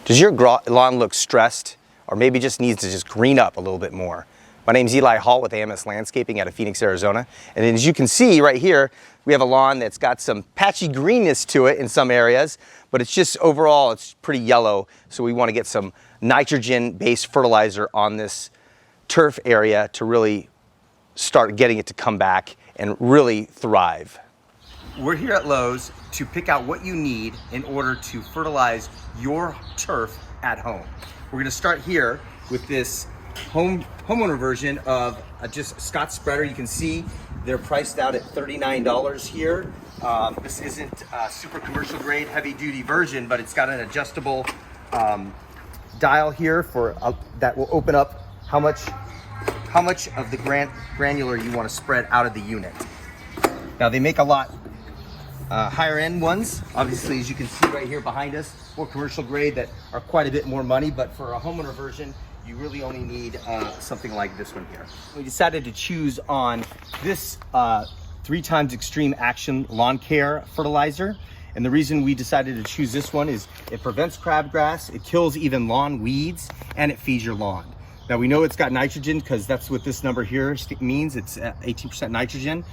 Does your lawn look stressed, or maybe just needs to just green up a little bit more? My name's Eli Hall with AMS Landscaping out of Phoenix, Arizona. And as you can see right here, we have a lawn that's got some patchy greenness to it in some areas, but it's just overall, it's pretty yellow. So we want to get some nitrogen-based fertilizer on this turf area to really start getting it to come back and really thrive. We're here at Lowe's to pick out what you need in order to fertilize your turf at home. We're gonna start here with this homeowner version of just Scott spreader. You can see they're priced out at $39 here. This isn't a super commercial grade heavy duty version, but it's got an adjustable dial here for that will open up how much of the granular you want to spread out of the unit. Now they make a lot higher end ones, obviously, as you can see right here behind us, more commercial grade that are quite a bit more money, but for a homeowner version, you really only need something like this one here. We decided to choose on this 3x Extreme Action Lawn Care Fertilizer. And the reason we decided to choose this one is it prevents crabgrass, it kills even lawn weeds, and it feeds your lawn. Now we know it's got nitrogen because that's what this number here means. It's 18% nitrogen.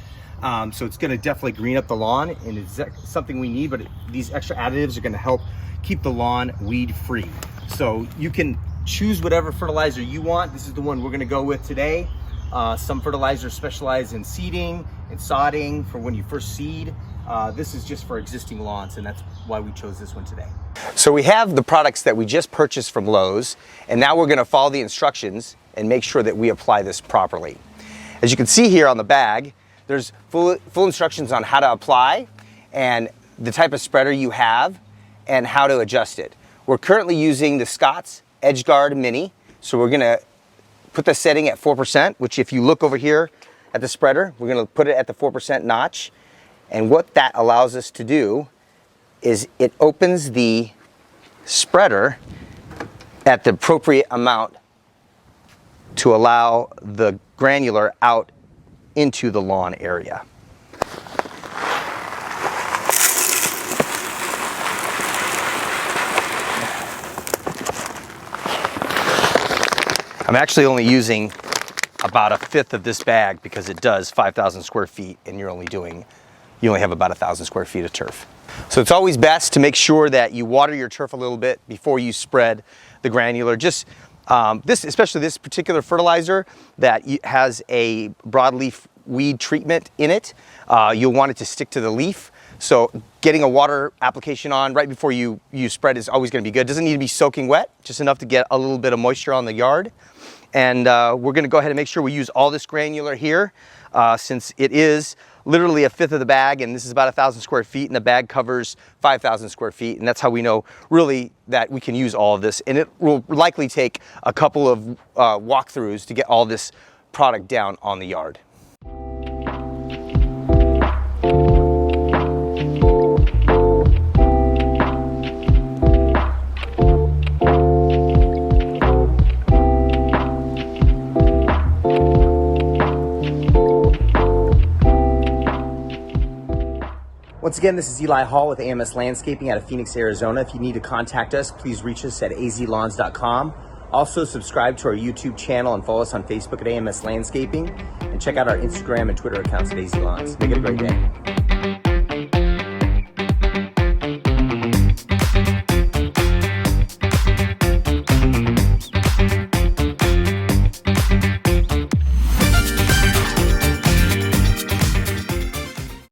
So it's gonna definitely green up the lawn, and it's something we need, but these extra additives are gonna help keep the lawn weed free. So you can choose whatever fertilizer you want. This is the one we're gonna go with today. Some fertilizers specialize in seeding and sodding for when you first seed. This is just for existing lawns, and that's why we chose this one today. So we have the products that we just purchased from Lowe's, and now we're gonna follow the instructions and make sure that we apply this properly. As you can see here on the bag, there's full instructions on how to apply and the type of spreader you have and how to adjust it. We're currently using the Scott's EdgeGuard Mini, so we're gonna put the setting at 4%, which if you look over here at the spreader, we're gonna put it at the 4% notch. And what that allows us to do is it opens the spreader at the appropriate amount to allow the granular out into the lawn area. I'm actually only using about 1/5 of this bag because it does 5,000 square feet and you only have about 1,000 square feet of turf. So it's always best to make sure that you water your turf a little bit before you spread the granular. Just especially this particular fertilizer that has a broadleaf weed treatment in it, you'll want it to stick to the leaf. So getting a water application on right before you spread is always gonna be good. Doesn't need to be soaking wet, just enough to get a little bit of moisture on the yard. And we're gonna go ahead and make sure we use all this granular here since it is literally 1/5 of the bag, and this is about 1,000 square feet, and the bag covers 5,000 square feet, and that's how we know really that we can use all of this. And it will likely take a couple of walkthroughs to get all this product down on the yard. Once again, this is Eli Hall with AMS Landscaping out of Phoenix, Arizona. If you need to contact us, please reach us at azlawns.com. Also, subscribe to our YouTube channel and follow us on Facebook at AMS Landscaping. And check out our Instagram and Twitter accounts at AZ Lawns. Make it a great day.